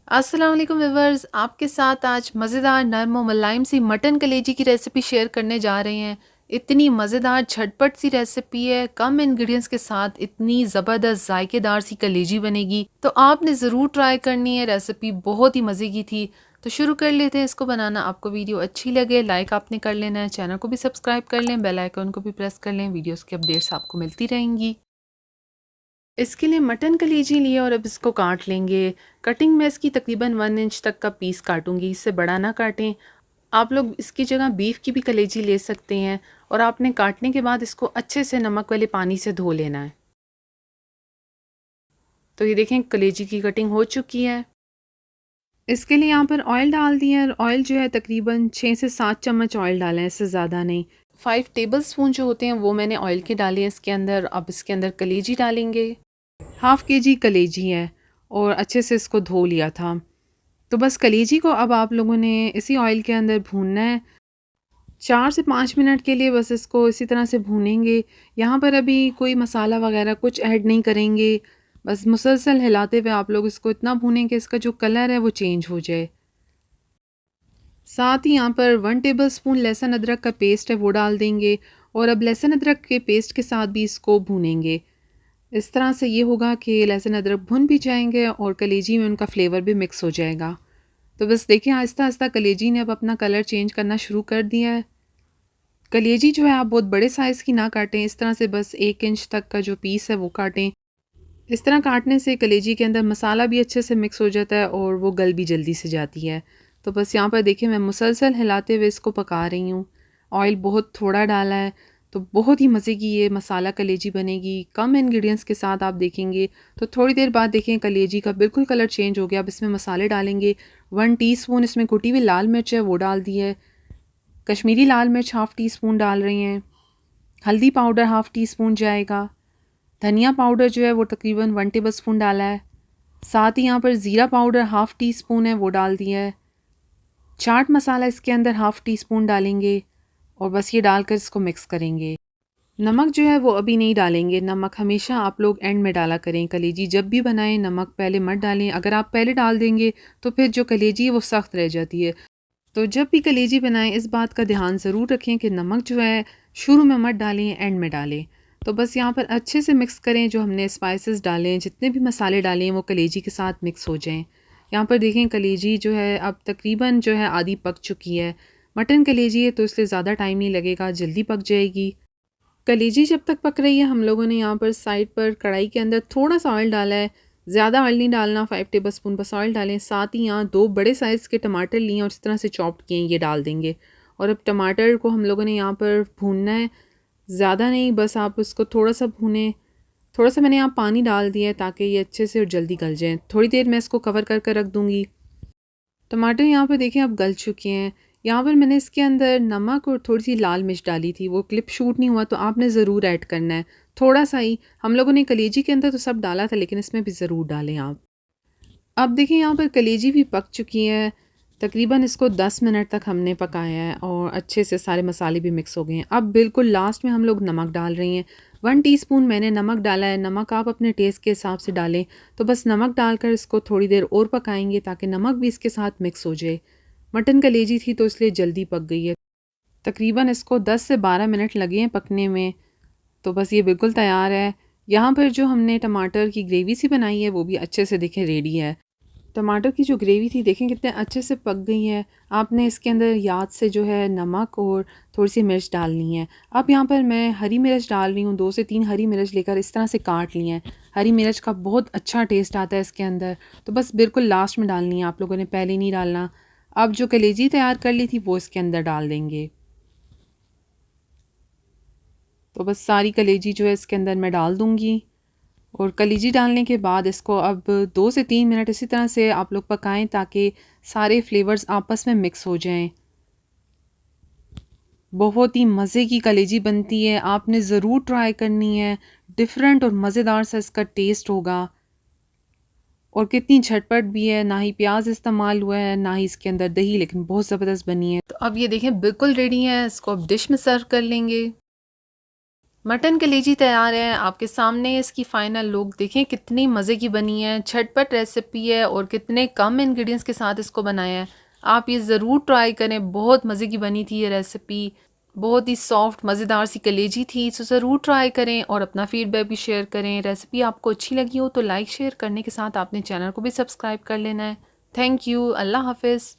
अस्सलाम वालेकुम व्यूअर्स, आपके साथ आज मज़ेदार नरम और मुलायम सी मटन कलेजी की रेसिपी शेयर करने जा रहे हैं। इतनी मज़ेदार झटपट सी रेसिपी है, कम इंग्रेडिएंट्स के साथ इतनी ज़बरदस्त जायकेदार सी कलेजी बनेगी तो आपने ज़रूर ट्राई करनी है। रेसिपी बहुत ही मज़े की थी। तो शुरू कर लेते हैं इसको बनाना। आपको वीडियो अच्छी लगे लाइक आपने कर लेना है, चैनल को भी सब्सक्राइब कर लें, बेल आइकन को भी प्रेस कर लें, वीडियोस की अपडेट्स आपको मिलती रहेंगी। इसके लिए मटन कलेजी लिए और अब इसको काट लेंगे। कटिंग में इसकी तकरीबन 1 इंच तक का पीस काटूंगी, इससे बड़ा ना काटें। आप लोग इसकी जगह बीफ की भी कलेजी ले सकते हैं और आपने काटने के बाद इसको अच्छे से नमक वाले पानी से धो लेना है। तो ये देखें कलेजी की कटिंग हो चुकी है। इसके लिए यहाँ पर ऑयल डाल दिया है। ऑयल जो है तकरीबन 6 से 7 चम्मच ऑयल डाला है, इससे ज़्यादा नहीं। 5 टेबल स्पून जो होते हैं वो मैंने ऑयल के डाले हैं इसके अंदर। अब इसके अंदर कलेजी डालेंगे। हाफ़ केजी कलेजी है और अच्छे से इसको धो लिया था। तो बस कलेजी को अब आप लोगों ने इसी ऑयल के अंदर भूनना है। 4 से 5 मिनट के लिए बस इसको इसी तरह से भूनेंगे। यहाँ पर अभी कोई मसाला वगैरह कुछ ऐड नहीं करेंगे। बस मुसलसल हिलाते हुए आप लोग इसको इतना भूनें कि इसका जो कलर है वो चेंज हो जाए। साथ ही यहाँ पर 1 टेबल स्पून लहसुन अदरक का पेस्ट है वो डाल देंगे और अब लहसुन अदरक के पेस्ट के साथ भी इसको भूनेंगे। इस तरह से ये होगा कि लहसुन अदरक भुन भी जाएंगे और कलेजी में उनका फ्लेवर भी मिक्स हो जाएगा। तो बस देखिए आहिस्ता आहिस्ता कलेजी ने अब अपना कलर चेंज करना शुरू कर दिया है। कलेजी जो है आप बहुत बड़े साइज़ की ना काटें, इस तरह से बस 1 इंच तक का जो पीस है वो काटें। इस तरह काटने से कलेजी के अंदर मसाला भी अच्छे से मिक्स हो जाता है और वो गल भी जल्दी से जाती है। तो बस यहाँ पर देखिए मैं मुसलसल हिलाते हुए इसको पका रही हूँ। ऑयल बहुत थोड़ा डाला है तो बहुत ही मज़े की ये मसाला कलेजी बनेगी। कम इंग्रेडिएंट्स के साथ आप देखेंगे तो थोड़ी देर बाद देखें कलेजी का बिल्कुल कलर चेंज हो गया। अब इसमें मसाले डालेंगे। 1 टीस्पून इसमें कुटी हुई लाल मिर्च है वो डाल दी है। कश्मीरी लाल मिर्च हाफ़ टी स्पून डाल रही हैं। हल्दी पाउडर हाफ़ टी स्पून जाएगा। धनिया पाउडर जो है वो तकरीबन 1 टेबल स्पून डाला है। साथ ही यहाँ पर ज़ीरा पाउडर हाफ़ टी स्पून है वो डाल दिया है। चाट मसाला इसके अंदर हाफ़ टी स्पून डालेंगे और बस ये डालकर इसको मिक्स करेंगे। नमक जो है वो अभी नहीं डालेंगे। नमक हमेशा आप लोग एंड में डाला करें। कलेजी जब भी बनाएं नमक पहले मत डालें। अगर आप पहले डाल देंगे तो फिर जो कलेजी है वो सख्त रह जाती है। तो जब भी कलेजी बनाएं इस बात का ध्यान ज़रूर रखें कि नमक जो है शुरू में मत डालें, एंड में डालें। तो बस यहाँ पर अच्छे से मिक्स करें। जो हमने स्पाइसेस डाले हैं, जितने भी मसाले डाले हैं वो कलेजी के साथ मिक्स हो जाएं। यहाँ पर देखें कलेजी जो है अब तकरीबन जो है आधी पक चुकी है। मटन कलेजी है तो इसलिए ज़्यादा टाइम नहीं लगेगा, जल्दी पक जाएगी। कलेजी जब तक पक रही है हम लोगों ने यहाँ पर साइड पर कढ़ाई के अंदर थोड़ा सा ऑयल डाला है। ज़्यादा ऑयल नहीं डालना, 5 टेबल स्पून बस ऑयल डालें। साथ ही यहाँ 2 बड़े साइज़ के टमाटर लिए और इस तरह से चॉप किए हैं, ये डाल देंगे। और अब टमाटर को हम लोगों ने यहाँ पर भूनना है, ज़्यादा नहीं, बस आप उसको थोड़ा सा भूनें। थोड़ा सा मैंने यहाँ पानी डाल दिया है ताकि ये अच्छे से और जल्दी गल जाए। थोड़ी देर मैं इसको कवर कर कर रख दूँगी। टमाटर यहाँ पर देखिए अब गल चुके हैं। यहाँ पर मैंने इसके अंदर नमक और थोड़ी सी लाल मिर्च डाली थी, वो क्लिप शूट नहीं हुआ तो आपने ज़रूर ऐड करना है। थोड़ा सा ही, हम लोगों ने कलेजी के अंदर तो सब डाला था लेकिन इसमें भी ज़रूर डालें आप। अब देखिए यहाँ पर कलेजी भी पक चुकी है। तकरीबन इसको 10 मिनट तक हमने पकाया है और अच्छे से सारे मसाले भी मिक्स हो गए हैं। अब बिल्कुल लास्ट में हम लोग नमक डाल रही हैं। 1 टीस्पून मैंने नमक डाला है। नमक आप अपने टेस्ट के हिसाब से डालें। तो बस नमक डालकर इसको थोड़ी देर और पकाएंगे ताकि नमक भी इसके साथ मिक्स हो जाए। मटन कलेजी थी तो इसलिए जल्दी पक गई है। तकरीबन इसको 10 से 12 मिनट लगे हैं पकने में। तो बस ये बिल्कुल तैयार है। यहाँ पर जो हमने टमाटर की ग्रेवी सी बनाई है वो भी अच्छे से देखें रेडी है। टमाटर की जो ग्रेवी थी देखें कितने अच्छे से पक गई है। आपने इसके अंदर याद से जो है नमक और थोड़ी सी मिर्च डालनी है। अब यहाँ पर मैं हरी मिर्च डाल रही हूँ। 2 से 3 हरी मिर्च लेकर इस तरह से काट ली हैं। हरी मिर्च का बहुत अच्छा टेस्ट आता है इसके अंदर। तो बस बिल्कुल लास्ट में डालनी है, आप लोगों ने पहले नहीं डालना। अब जो कलेजी तैयार कर ली थी वो इसके अंदर डाल देंगे। तो बस सारी कलेजी जो है इसके अंदर मैं डाल दूँगी और कलेजी डालने के बाद इसको अब 2 से 3 मिनट इसी तरह से आप लोग पकाएं ताकि सारे फ्लेवर्स आपस में मिक्स हो जाएं। बहुत ही मज़े की कलेजी बनती है, आपने ज़रूर ट्राई करनी है। डिफरेंट और मज़ेदार सा इसका टेस्ट होगा और कितनी झटपट भी है। ना ही प्याज इस्तेमाल हुआ है ना ही इसके अंदर दही, लेकिन बहुत ज़बरदस्त बनी है। तो अब ये देखें बिल्कुल रेडी है। इसको अब डिश में सर्व कर लेंगे। मटन कलेजी तैयार है आपके सामने। इसकी फ़ाइनल लुक देखें कितनी मज़े की बनी है। झटपट रेसिपी है और कितने कम इंग्रेडिएंट्स के साथ इसको बनाया है। आप ये ज़रूर ट्राई करें, बहुत मज़े की बनी थी ये रेसिपी। बहुत ही सॉफ्ट मज़ेदार सी कलेजी थी। सो ज़रूर ट्राई करें और अपना फ़ीडबैक भी शेयर करें। रेसिपी आपको अच्छी लगी हो तो लाइक शेयर करने के साथ आपने चैनल को भी सब्सक्राइब कर लेना है। Thank you. अल्लाह हाफ़िज़।